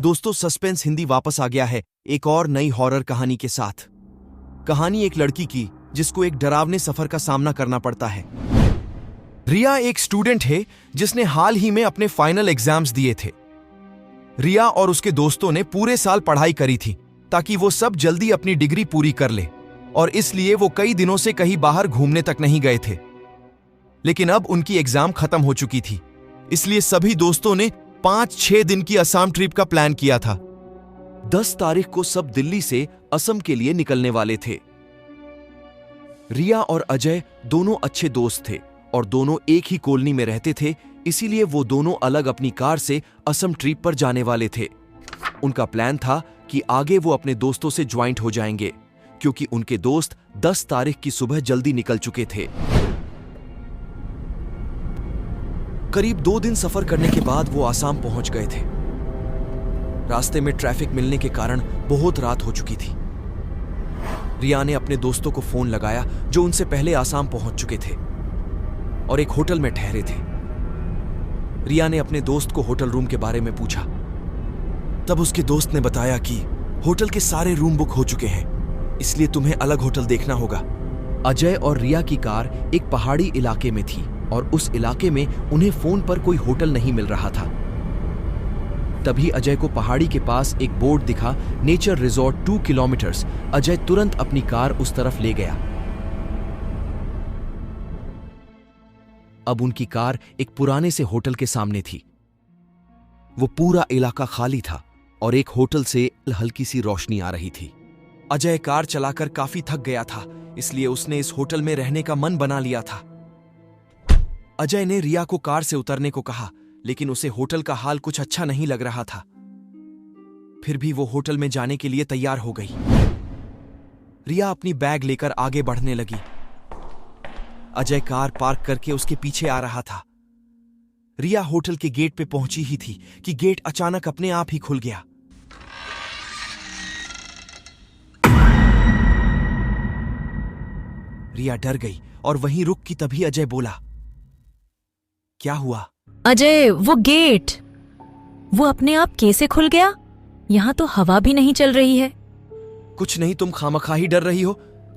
दोस्तों, सस्पेंस हिंदी वापस आ गया है एक और नई हॉरर कहानी के साथ। कहानी एक लड़की की जिसको एक डरावने सफर का सामना करना पड़ता है। रिया एक स्टूडेंट है जिसने हाल ही में अपने फाइनल एग्जाम्स दिए थे। रिया और उसके दोस्तों ने पूरे साल पढ़ाई करी थी ताकि वो सब जल्दी अपनी डिग्री पूरी कर ले, और इसलिए वो कई दिनों से कहीं बाहर घूमने तक नहीं गए थे। लेकिन अब उनकी एग्जाम खत्म हो चुकी थी, इसलिए सभी दोस्तों ने 5-6 दिन की असम ट्रिप का प्लान किया था। 10 तारीख को सब दिल्ली से असम के लिए निकलने वाले थे। रिया और अजय दोनों अच्छे दोस्त थे और दोनों एक ही कॉलोनी में रहते थे, इसीलिए वो दोनों अलग अपनी कार से असम ट्रिप पर जाने वाले थे। उनका प्लान था कि आगे वो अपने दोस्तों से ज्वाइंट हो जाएंगे, क्योंकि उनके दोस्त 10 तारीख की सुबह जल्दी निकल चुके थे। करीब 2 दिन सफर करने के बाद वो आसाम पहुंच गए थे। रास्ते में ट्रैफिक मिलने के कारण बहुत रात हो चुकी थी। रिया ने अपने दोस्तों को फोन लगाया जो उनसे पहले आसाम पहुंच चुके थे और एक होटल में ठहरे थे। रिया ने अपने दोस्त को होटल रूम के बारे में पूछा। तब उसके दोस्त ने बताया कि होटल के सारे रूम बुक हो चुके हैं, इसलिए तुम्हें अलग होटल देखना होगा। अजय और रिया की कार एक पहाड़ी इलाके में थी और उस इलाके में उन्हें फोन पर कोई होटल नहीं मिल रहा था। तभी अजय को पहाड़ी के पास एक बोर्ड दिखा, नेचर रिजॉर्ट 2 किलोमीटर्स। अजय तुरंत अपनी कार उस तरफ ले गया। अब उनकी कार एक पुराने से होटल के सामने थी। वो पूरा इलाका खाली था और एक होटल से हल्की सी रोशनी आ रही थी। अजय कार चलाकर काफी थक गया था, इसलिए उसने इस होटल में रहने का मन बना लिया था। अजय ने रिया को कार से उतरने को कहा, लेकिन उसे होटल का हाल कुछ अच्छा नहीं लग रहा था। फिर भी वो होटल में जाने के लिए तैयार हो गई। रिया अपनी बैग लेकर आगे बढ़ने लगी। अजय कार पार्क करके उसके पीछे आ रहा था। रिया होटल के गेट पे पहुंची ही थी कि गेट अचानक अपने आप ही खुल गया। रिया डर गई और वहीं रुकी। तभी अजय बोला, क्या हुआ? अजय, वो गेट वो अपने आप कैसे खुल गया? यहाँ तो हवा भी नहीं चल रही है। कुछ नहीं, तुम खामखा ही डर रही हो।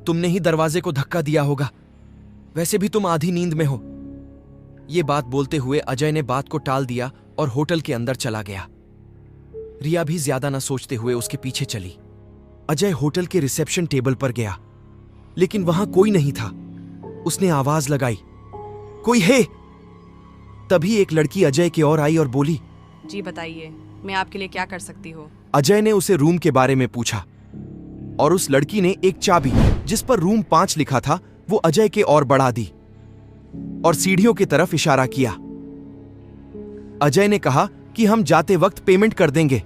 तुमने ही दरवाजे को धक्का दिया होगा। वैसे भी तुम आधी नींद में हो। ये बात बोलते हुए अजय ने बात को टाल दिया और होटल के अंदर चला गया। रिया भी ज्यादा न सोचते हुए उसके पीछे चली। अजय होटल के रिसेप्शन टेबल पर गया, लेकिन वहां कोई नहीं था। उसने आवाज लगाई, कोई है? तभी एक लड़की अजय की ओर आई और बोली, जी बताइए, मैं आपके लिए क्या कर सकती हूँ? अजय ने उसे रूम के बारे में पूछा और उस लड़की ने एक चाबी जिस पर रूम 5 लिखा था वो अजय के ओर बढ़ा दी और सीढ़ियों की तरफ इशारा किया। अजय ने कहा कि हम जाते वक्त पेमेंट कर देंगे।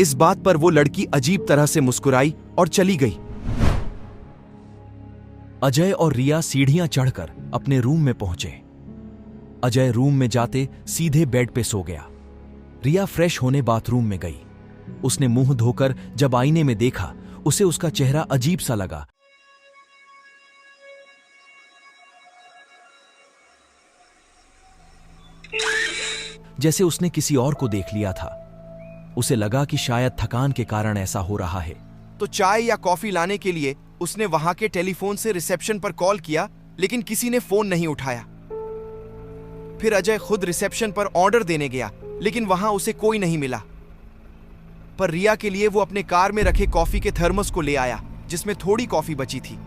इस बात पर वो लड़की अजीब तरह से मुस्कुराई और चली गई। अजय और रिया सीढ़ियां चढ़कर अपने रूम में पहुंचे। अजय रूम में जाते सीधे बेड पे सो गया। रिया फ्रेश होने बाथरूम में गई। उसने मुंह धोकर जब आईने में देखा, उसे उसका चेहरा अजीब सा लगा। जैसे उसने किसी और को देख लिया था। उसे लगा कि शायद थकान के कारण ऐसा हो रहा है। तो चाय या कॉफी लाने के लिए उसने वहां के टेलीफोन से रिसेप्शन पर कॉल किया, लेकिन किसी ने फोन नहीं उठाया। फिर अजय खुद रिसेप्शन पर ऑर्डर देने गया, लेकिन वहां उसे कोई नहीं मिला। पर रिया के लिए वो अपने कार में रखे कॉफी के थर्मस को ले आया, जिसमें थोड़ी कॉफी बची थी,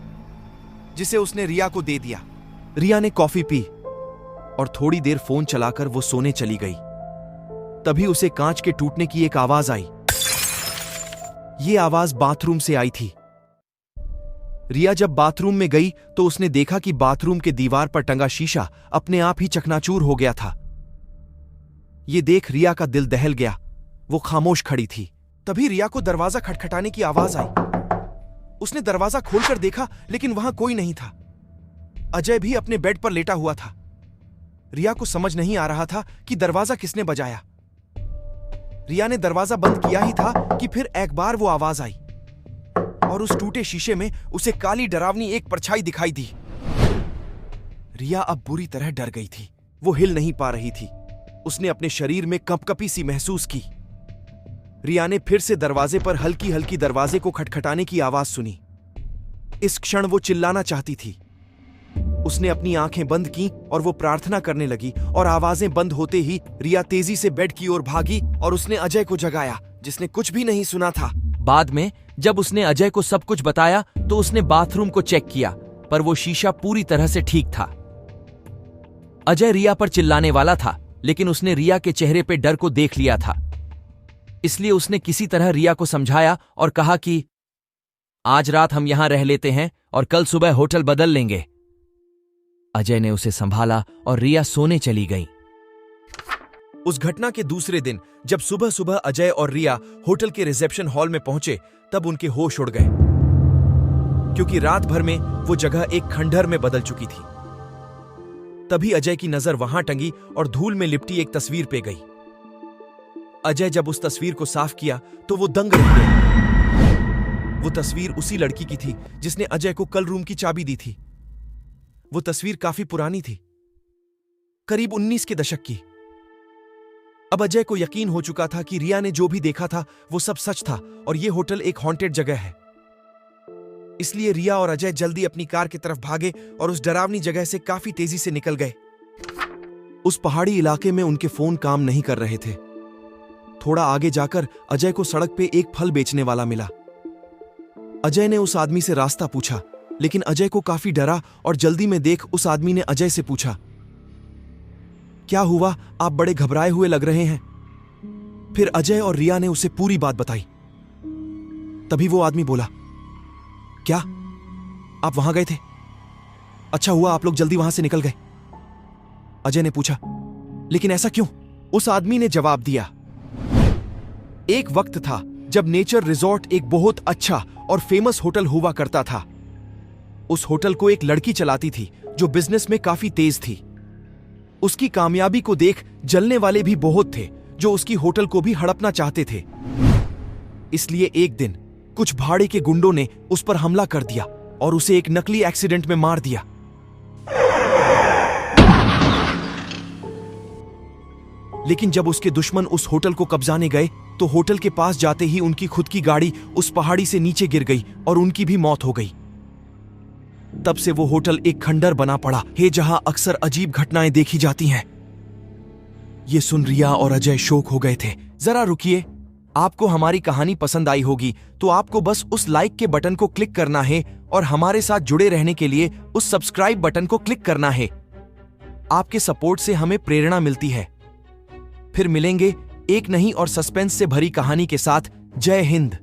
जिसे उसने रिया को दे दिया। रिया ने कॉफी पी और थोड़ी देर फोन चलाकर वो सोने चली गई। तभी उसे कांच के टूटने की एक आवाज आई। ये आवाज बाथरूम से आई थी। रिया जब बाथरूम में गई तो उसने देखा कि बाथरूम के दीवार पर टंगा शीशा अपने आप ही चकनाचूर हो गया था। यह देख रिया का दिल दहल गया। वो खामोश खड़ी थी। तभी रिया को दरवाजा खटखटाने की आवाज आई। उसने दरवाजा खोलकर देखा, लेकिन वहां कोई नहीं था। अजय भी अपने बेड पर लेटा हुआ था। रिया को समझ नहीं आ रहा था कि दरवाजा किसने बजाया। रिया ने दरवाजा बंद किया ही था कि फिर एक बार वो आवाज आई और उस टूटे शीशे में उसे काली डरावनी एक परछाई दिखाई दी। रिया अब बुरी तरह डर गई थी। वो हिल नहीं पा रही थी। उसने अपने शरीर में कंपकपी सी महसूस की। रिया ने फिर से दरवाजे पर हल्की हल्की दरवाजे को खटखटाने की आवाज सुनी। इस क्षण वो चिल्लाना चाहती थी। उसने अपनी आंखें बंद की और वो प्रार्थना करने लगी, और आवाजें बंद होते ही रिया तेजी से बेड की ओर भागी और उसने अजय को जगाया, जिसने कुछ भी नहीं सुना था। बाद में जब उसने अजय को सब कुछ बताया तो उसने बाथरूम को चेक किया, पर वो शीशा पूरी तरह से ठीक था। अजय रिया पर चिल्लाने वाला था, लेकिन उसने रिया के चेहरे पे डर को देख लिया था। इसलिए उसने किसी तरह रिया को समझाया और कहा कि आज रात हम यहां रह लेते हैं और कल सुबह होटल बदल लेंगे। अजय ने उसे संभाला और रिया सोने चली गई। उस घटना के दूसरे दिन जब सुबह सुबह अजय और रिया होटल के रिसेप्शन हॉल में पहुंचे, तब उनके होश उड़ गए, क्योंकि रात भर में वो जगह एक खंडहर में बदल चुकी थी। तभी अजय की नजर वहां टंगी और धूल में लिपटी एक तस्वीर पे गई। अजय जब उस तस्वीर को साफ किया तो वो दंग रह गया। वो तस्वीर उसी लड़की की थी जिसने अजय को कल रूम की चाबी दी थी। वो तस्वीर काफी पुरानी थी, करीब 19 के दशक की। अब अजय को यकीन हो चुका था कि रिया ने जो भी देखा था वो सब सच था और ये होटल एक हॉन्टेड जगह है। इसलिए रिया और अजय जल्दी अपनी कार की तरफ भागे और उस डरावनी जगह से काफी तेजी से निकल गए। उस पहाड़ी इलाके में उनके फोन काम नहीं कर रहे थे। थोड़ा आगे जाकर अजय को सड़क पे एक फल बेचने वाला मिला। अजय ने उस आदमी से रास्ता पूछा, लेकिन अजय को काफी डरा और जल्दी में देख उस आदमी ने अजय से पूछा, क्या हुआ, आप बड़े घबराए हुए लग रहे हैं। फिर अजय और रिया ने उसे पूरी बात बताई। तभी वो आदमी बोला, क्या आप वहां गए थे? अच्छा हुआ आप लोग जल्दी वहां से निकल गए। अजय ने पूछा, लेकिन ऐसा क्यों? उस आदमी ने जवाब दिया, एक वक्त था जब नेचर रिजॉर्ट एक बहुत अच्छा और फेमस होटल हुआ करता था। उस होटल को एक लड़की चलाती थी जो बिजनेस में काफी तेज थी। उसकी कामयाबी को देख जलने वाले भी बहुत थे जो उसकी होटल को भी हड़पना चाहते थे। इसलिए एक दिन कुछ भाड़े के गुंडों ने उस पर हमला कर दिया और उसे एक नकली एक्सीडेंट में मार दिया। लेकिन जब उसके दुश्मन उस होटल को कब्जाने गए तो होटल के पास जाते ही उनकी खुद की गाड़ी उस पहाड़ी से नीचे गिर गई और उनकी भी मौत हो गई। तब से वो होटल एक खंडर बना पड़ा है जहां अक्सर अजीब घटनाएं देखी जाती हैं। ये सुन रिया और अजय शौक हो गए थे। जरा रुकिए, आपको हमारी कहानी पसंद आई होगी तो आपको बस उस लाइक के बटन को क्लिक करना है और हमारे साथ जुड़े रहने के लिए उस सब्सक्राइब बटन को क्लिक करना है। आपके सपोर्ट से हमें प्रेरणा मिलती है। फिर मिलेंगे एक नई और सस्पेंस से भरी कहानी के साथ। जय हिंद।